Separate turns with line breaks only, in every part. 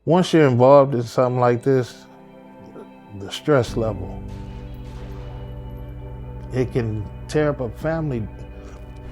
Once you're involved in something like this, the stress level, it can tear up a family.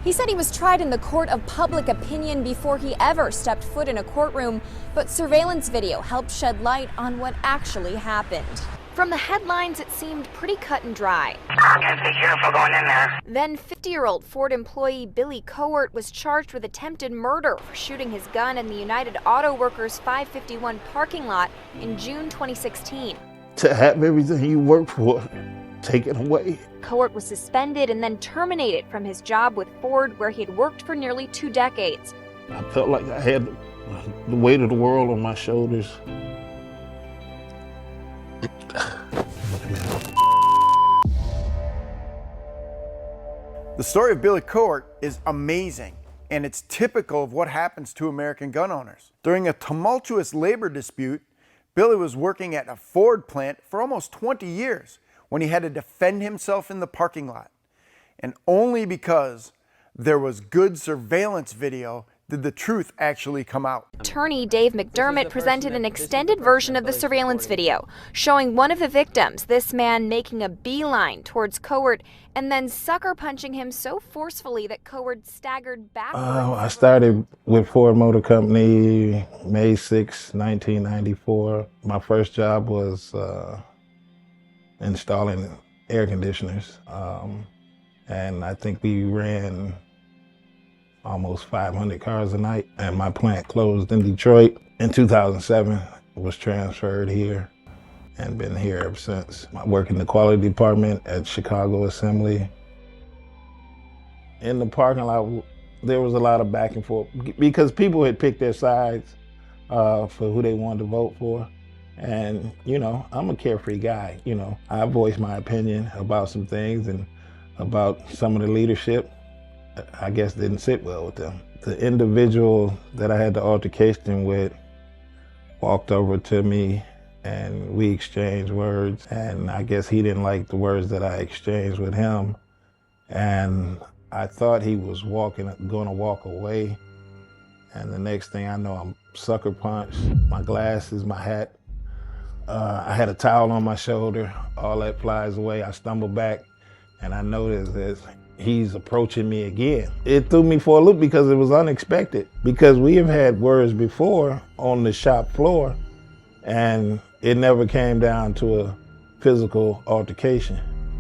He said he was tried in the court of public opinion before he ever stepped foot in a courtroom, but surveillance video helped shed light on what actually happened. From the headlines, it seemed pretty cut and dry.
Be careful going in there.
Then 50-year-old Ford employee Billy Cowart was charged with attempted murder for shooting his gun in the United Auto Workers 551 parking lot in June 2016.
To have everything you work for taken away.
Cowart was suspended and then terminated from his job with Ford, where he had worked for nearly 2 decades.
I felt like I had the weight of the world on my shoulders.
The story of Billy Cowart is amazing, and it's typical of what happens to American gun owners. During a tumultuous labor dispute, Billy was working at a Ford plant for almost 20 years when he had to defend himself in the parking lot. And only because there was good surveillance video did the truth actually come out.
Attorney Dave McDermott presented an extended version of the surveillance video, showing one of the victims, this man making a beeline towards Cowart and then sucker punching him so forcefully that Cowart staggered backwards.
I started with Ford Motor Company May 6, 1994. My first job was installing air conditioners. And I think we ran almost 500 cars a night, and my plant closed in Detroit. In 2007, was transferred here and been here ever since. I work in the quality department at Chicago Assembly. In the parking lot, there was a lot of back and forth because people had picked their sides for who they wanted to vote for. And, you know, I'm a carefree guy, you know. I voiced my opinion about some things and about some of the leadership. I guess didn't sit well with them. The individual that I had the altercation with walked over to me and we exchanged words, and I guess he didn't like the words that I exchanged with him, and I thought he was gonna walk away, and the next thing I know, I'm sucker punched, my glasses, my hat. I had a towel on my shoulder, all that flies away. I stumble back and I noticed that he's approaching me again. It threw me for a loop because it was unexpected, because we have had words before on the shop floor and it never came down to a physical altercation.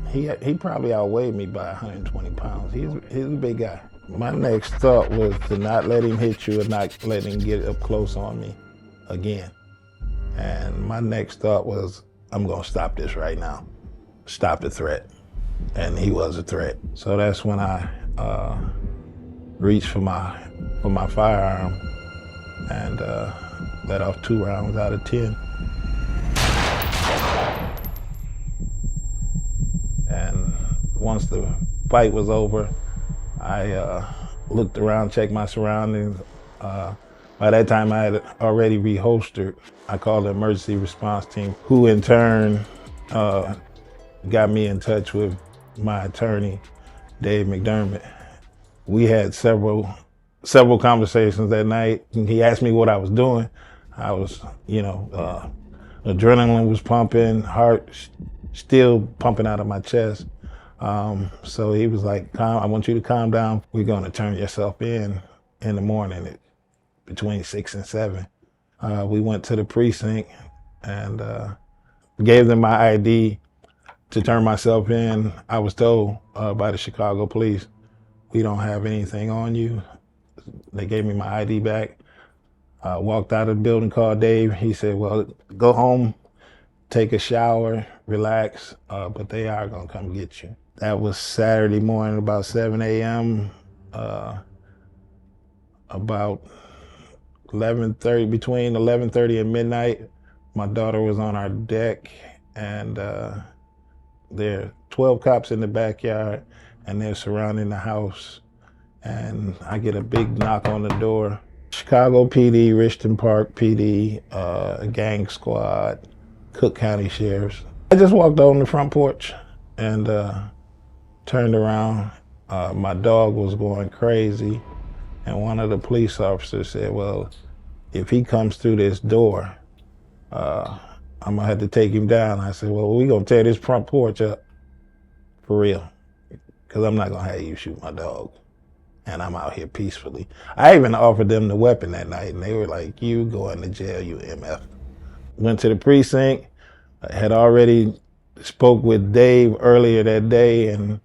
He probably outweighed me by 120 pounds. He's a big guy. My next thought was to not let him hit you and not let him get up close on me again. And my next thought was, I'm gonna stop this right now. Stop the threat. And he was a threat. So that's when I reached for my firearm and let off 2 rounds out of 10. And once the fight was over, I looked around, checked my surroundings. By that time I had already reholstered. I called the emergency response team, who in turn got me in touch with my attorney, Dave McDermott. We had several conversations that night. He asked me what I was doing. I was, adrenaline was pumping, heart still pumping out of my chest. So he was like, I want you to calm down. We're gonna turn yourself in the morning between 6 and 7. We went to the precinct and gave them my ID to turn myself in. I was told by the Chicago police, we don't have anything on you. They gave me my ID back. Walked out of the building, called Dave. He said, well, go home, take a shower, relax, but they are gonna come get you. That was Saturday morning, about 7 a.m. About 11:30, between 11:30 and midnight, my daughter was on our deck, and there are 12 cops in the backyard, and they're surrounding the house. And I get a big knock on the door. Chicago PD, Richton Park PD, gang squad, Cook County Sheriffs. I just walked on the front porch and turned around. My dog was going crazy, and one of the police officers said, well, if he comes through this door, I'm gonna have to take him down. I said, well, we gonna tear this front porch up for real, because I'm not gonna have you shoot my dog. And I'm out here peacefully. I even offered them the weapon that night, and they were like, you going to jail, you MF. Went to the precinct. I had already spoke with Dave earlier that day, and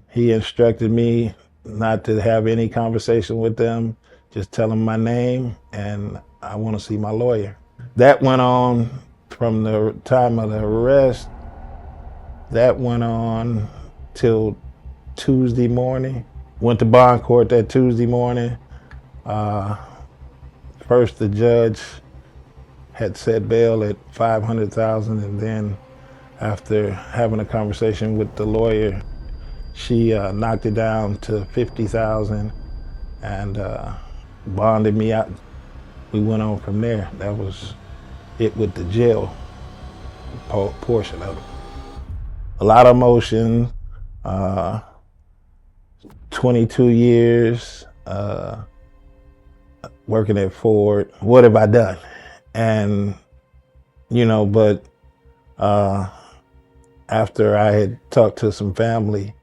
he instructed me not to have any conversation with them, just tell them my name, and I want to see my lawyer. That went on from the time of the arrest. That went on till Tuesday morning. Went to bond court that Tuesday morning. First, the judge had set bail at $500,000, and then after having a conversation with the lawyer, she knocked it down to $50,000 and bonded me out. We went on from there. That was it with the jail portion of it. A lot of emotion. 22 years working at Ford. What have I done? And, but after I had talked to some family,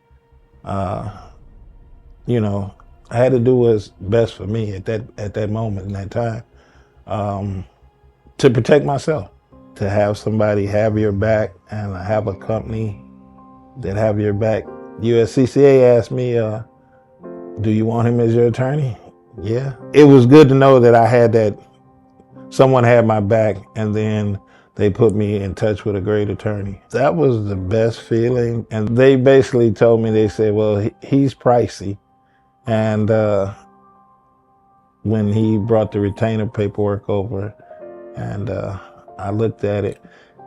I had to do what's best for me at that moment in that time, to protect myself, to have somebody have your back and have a company that have your back. USCCA asked me, do you want him as your attorney? Yeah. It was good to know that I had that, someone had my back, and then they put me in touch with a great attorney. That was the best feeling. And they basically told me, they said, well, he's pricey. And when he brought the retainer paperwork over, and I looked at it,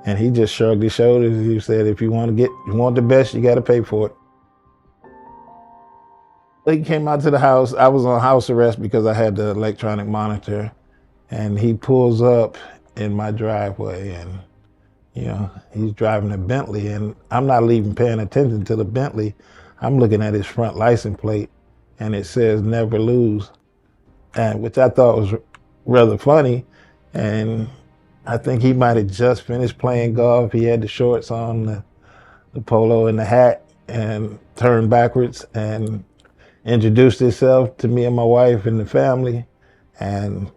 and he just shrugged his shoulders. He said, if you want the best, you got to pay for it. He came out to the house. I was on house arrest because I had the electronic monitor, and he pulls up in my driveway, and he's driving a Bentley, and I'm not even paying attention to the Bentley. I'm looking at his front license plate, and it says never lose, and which I thought was rather funny. And I think he might have just finished playing golf. He had the shorts on, the polo and the hat, and turned backwards and introduced himself to me and my wife and the family, and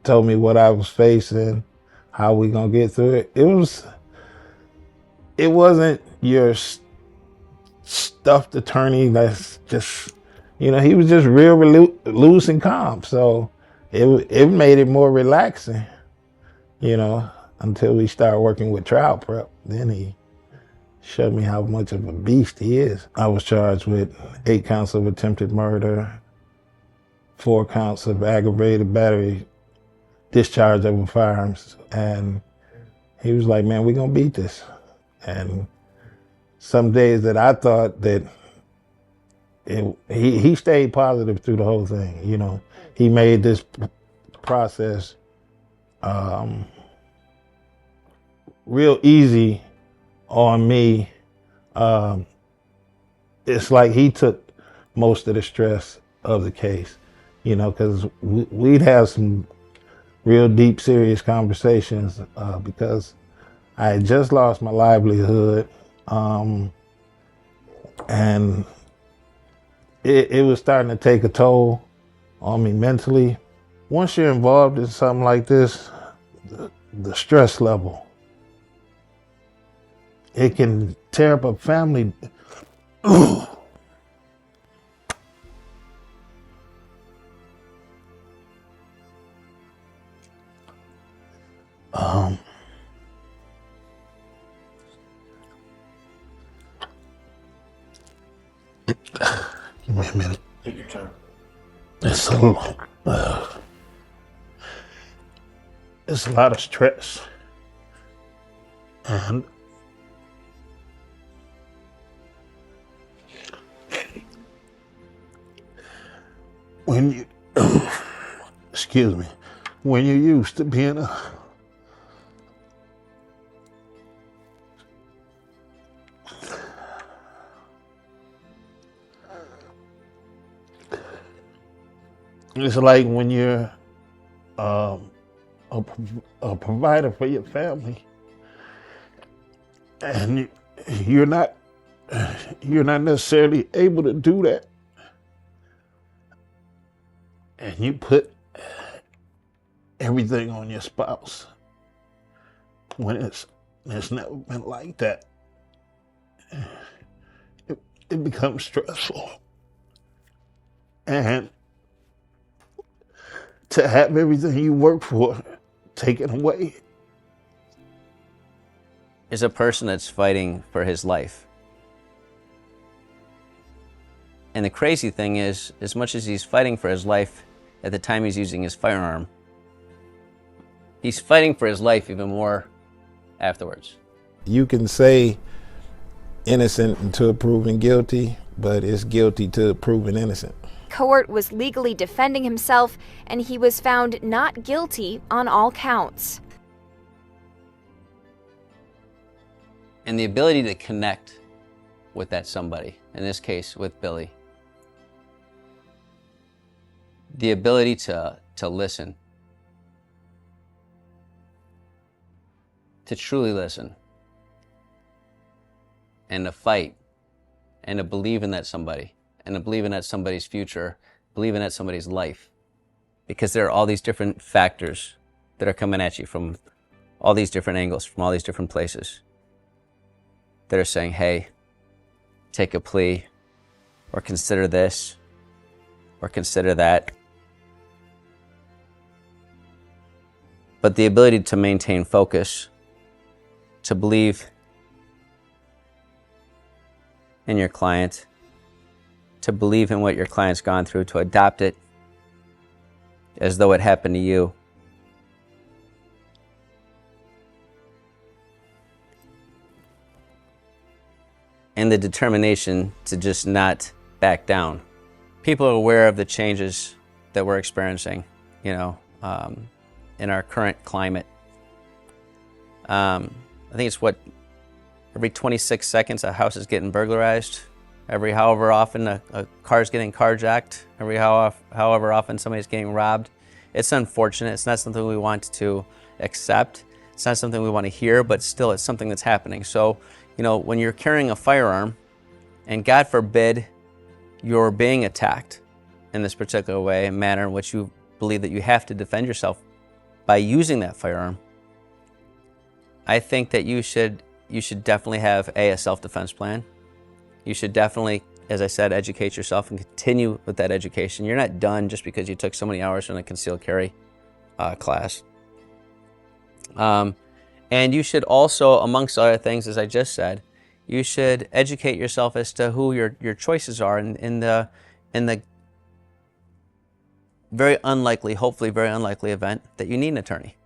told me what I was facing, how we gonna get through it. It wasn't your stuffed attorney that's just, he was just real loose and calm. So it made it more relaxing, until we started working with trial prep. Then he showed me how much of a beast he is. I was charged with 8 counts of attempted murder, 4 counts of aggravated battery, discharge of a firearm. And he was like, man, we're gonna beat this. And some days that I thought that he stayed positive through the whole thing. He made this process real easy on me. It's like he took most of the stress of the case, because we'd have some real deep, serious conversations because I had just lost my livelihood, and it was starting to take a toll on me mentally. Once you're involved in something like this, the stress level, it can tear up a family. Give me a minute.
Take your time.
It's a lot of stress. And when you, excuse me, when you're used to being it's like when you're a provider for your family, and you're not necessarily able to do that, and you put everything on your spouse when it's never been like that, it becomes stressful. And to have everything you work for taken away.
Is a person that's fighting for his life. And the crazy thing is, as much as he's fighting for his life at the time he's using his firearm, he's fighting for his life even more afterwards.
You can say innocent until proven guilty, but it's guilty till proven innocent.
Court was legally defending himself, and he was found not guilty on all counts.
And the ability to connect with that somebody, in this case with Billy, the ability to listen, to truly listen, and to fight, and to believe in that somebody, and to believe in that somebody's future, believe in that somebody's life. Because there are all these different factors that are coming at you from all these different angles, from all these different places, that are saying, hey, take a plea, or consider this, or consider that. But the ability to maintain focus, to believe in your client, to believe in what your client's gone through, to adopt it as though it happened to you. And the determination to just not back down. People are aware of the changes that we're experiencing, in our current climate. I think it's every 26 seconds a house is getting burglarized. Every however often a car's getting carjacked. Every however often somebody's getting robbed. It's unfortunate. It's not something we want to accept. It's not something we want to hear, but still it's something that's happening. So, when you're carrying a firearm, and God forbid you're being attacked in this particular way, manner in which you believe that you have to defend yourself by using that firearm, I think that you should definitely have a self-defense plan. You should definitely, as I said, educate yourself and continue with that education. You're not done just because you took so many hours in a concealed carry class. And you should also, amongst other things, as I just said, you should educate yourself as to who your choices are in the very unlikely, hopefully very unlikely event that you need an attorney.